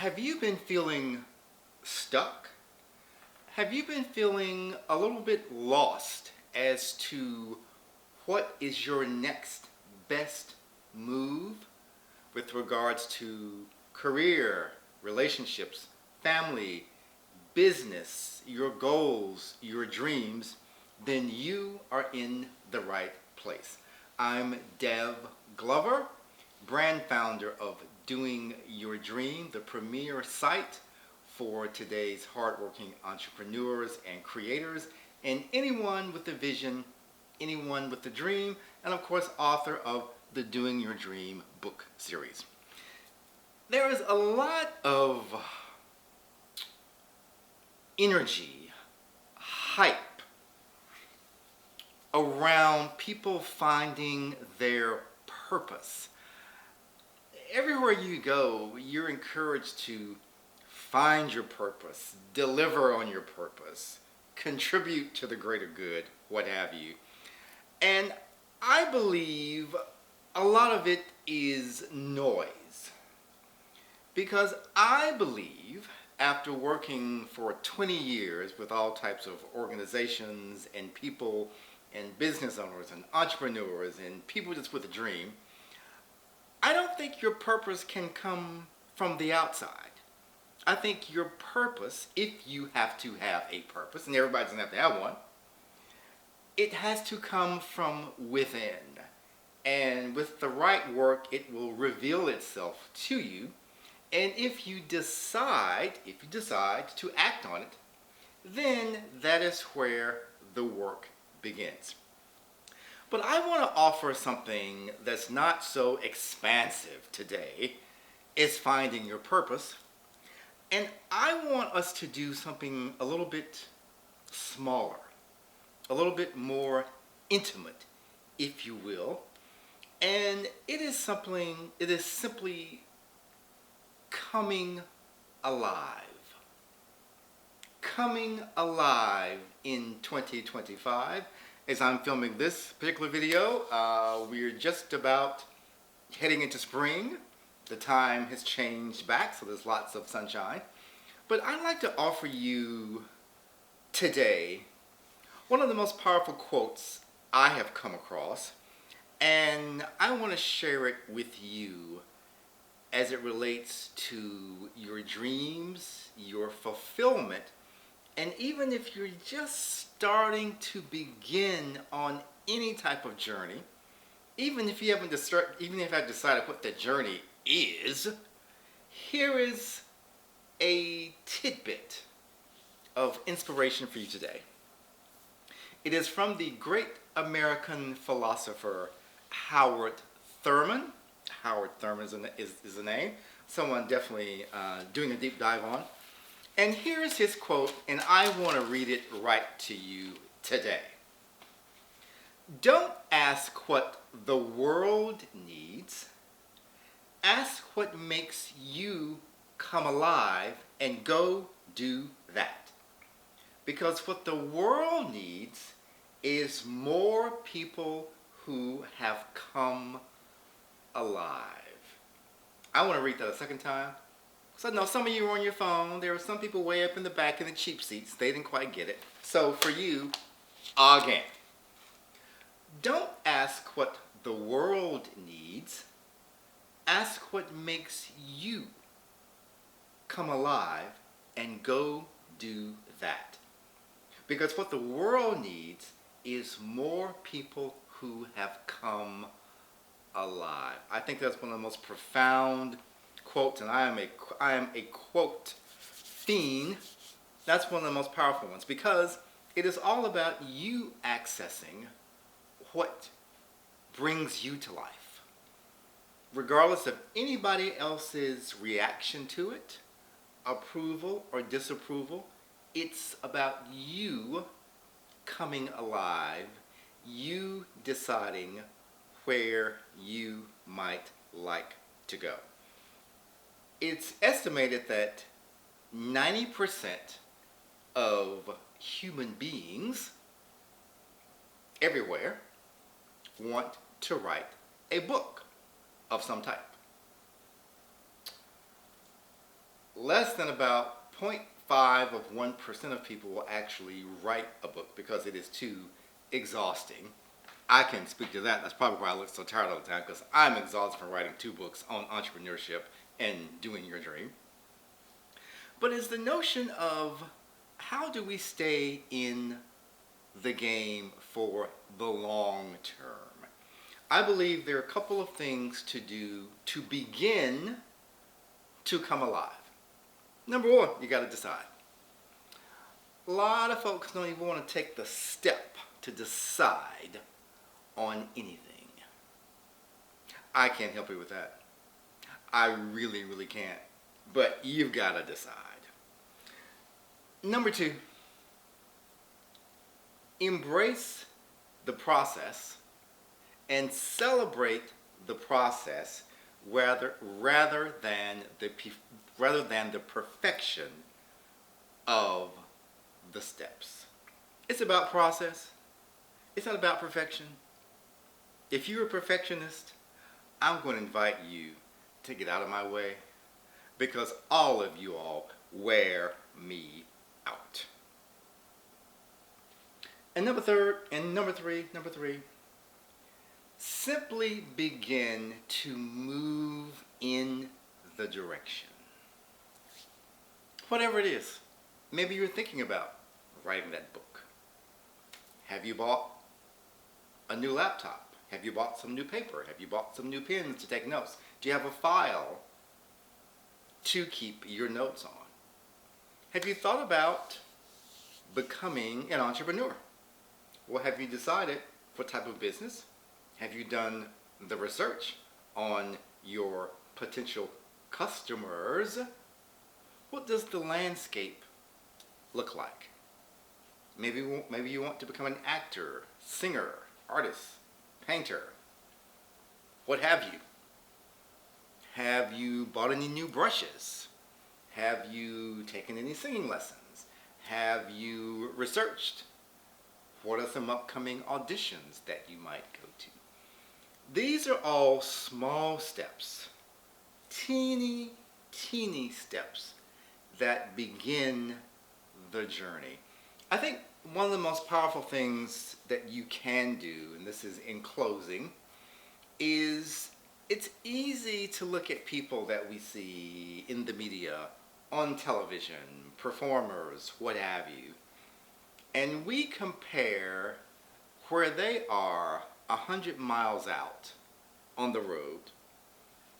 Have you been feeling stuck? Have you been feeling a little bit lost as to what is your next best move with regards to career, relationships, family, business, your goals, your dreams? Then you are in the right place. I'm Dev Glover, brand founder of Doing Your Dream, the premier site for today's hardworking entrepreneurs and creators, and anyone with a vision, anyone with a dream, and of course, author of the Doing Your Dream book series. There is a lot of energy, hype around people finding their purpose. Everywhere you go, you're encouraged to find your purpose, deliver on your purpose, contribute to the greater good, what have you. And I believe a lot of it is noise. Because I believe, after working for 20 years with all types of organizations and people and business owners and entrepreneurs and people just with a dream, I don't think your purpose can come from the outside. I think your purpose, if you have to have a purpose, and everybody doesn't have to have one, it has to come from within. And with the right work, it will reveal itself to you. And if you decide to act on it, then that is where the work begins. But I want to offer something that's not so expansive today. It's finding your purpose. And I want us to do something a little bit smaller, a little bit more intimate, if you will. And it is simply coming alive. Coming alive in 2025. As I'm filming this particular video, we're just about heading into spring. The time has changed back, so there's lots of sunshine. But I'd like to offer you today one of the most powerful quotes I have come across, and I want to share it with you as it relates to your dreams, your fulfillment, and even if you're just starting to begin on any type of journey, even if I've decided what the journey is, here is a tidbit of inspiration for you today. It is from the great American philosopher Howard Thurman. Howard Thurman is the name. Someone definitely doing a deep dive on. And here's his quote, and I want to read it right to you today. Don't ask what the world needs. Ask what makes you come alive and go do that. Because what the world needs is more people who have come alive. I want to read that a second time. So I know some of you are on your phone. There are some people way up in the back in the cheap seats. They didn't quite get it. So for you, again. Don't ask what the world needs. Ask what makes you come alive and go do that. Because what the world needs is more people who have come alive. I think that's one of the most profound quotes, and I am a quote fiend. That's one of the most powerful ones because it is all about you accessing what brings you to life. Regardless of anybody else's reaction to it, approval or disapproval, it's about you coming alive, you deciding where you might like to go. It's estimated that 90% of human beings everywhere want to write a book of some type. less than about 0.5 of 1% of people will actually write a book because it is too exhausting. I can speak to that. That's probably why I look so tired all the time, because I'm exhausted from writing 2 books on entrepreneurship and doing your dream. But it's the notion of how do we stay in the game for the long term? I believe there are a couple of things to do to begin to come alive. Number one, you got to decide. A lot of folks don't even want to take the step to decide on anything. I can't help you with that. I really, really can't. But you've got to decide. Number two, embrace the process and celebrate the process rather than the perfection of the steps. It's about process. It's not about perfection. If you're a perfectionist, I'm going to invite you to get out of my way, because all of you all wear me out. And number three, simply begin to move in the direction. Whatever it is, maybe you're thinking about writing that book. Have you bought a new laptop? Have you bought some new paper? Have you bought some new pens to take notes? Do you have a file to keep your notes on? Have you thought about becoming an entrepreneur? Well, have you decided what type of business? Have you done the research on your potential customers? What does the landscape look like? Maybe you want to become an actor, singer, artist, painter. What have you? Have you bought any new brushes? Have you taken any singing lessons? Have you researched? What are some upcoming auditions that you might go to? These are all small steps, teeny steps that begin the journey. I think one of the most powerful things that you can do, and this is in closing, is it's easy to look at people that we see in the media, on television, performers, what have you, and we compare where they are 100 miles out on the road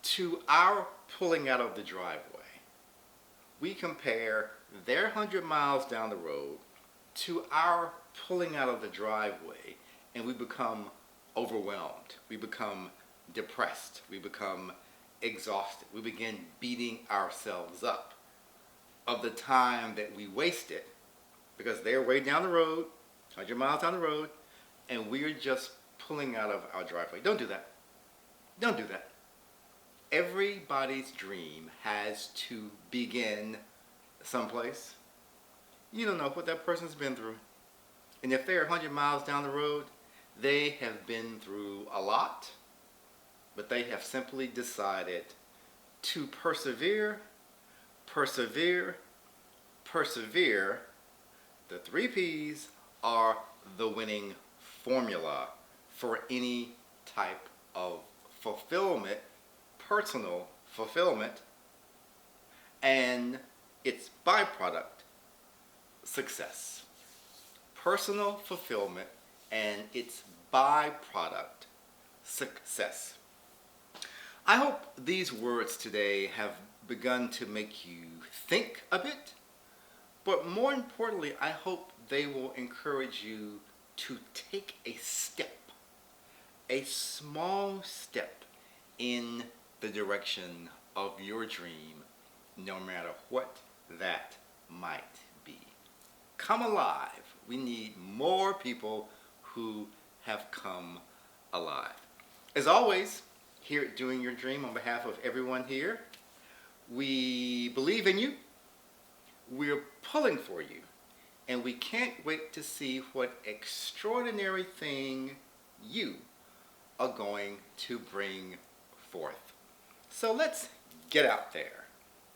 to our pulling out of the driveway. We compare their 100 miles down the road to our pulling out of the driveway, and we become overwhelmed. We become depressed. We become exhausted. We begin beating ourselves up of the time that we wasted because they're way down the road, 100 miles down the road, and we're just pulling out of our driveway. Don't do that. Don't do that. Everybody's dream has to begin someplace. You don't know what that person's been through. And if they're 100 miles down the road, they have been through a lot, but they have simply decided to persevere. The 3 P's are the winning formula for any type of fulfillment, personal fulfillment, and its byproduct, success. Personal fulfillment and its byproduct, success. I hope these words today have begun to make you think a bit, but more importantly, I hope they will encourage you to take a step, a small step in the direction of your dream, no matter what that might be. Come alive. We need more people who have come alive. As always, here at Doing Your Dream, on behalf of everyone here, we believe in you, we're pulling for you, and we can't wait to see what extraordinary thing you are going to bring forth. So let's get out there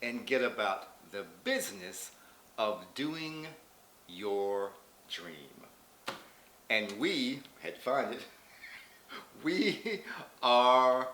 and get about the business of doing your dream. And we had fun. We are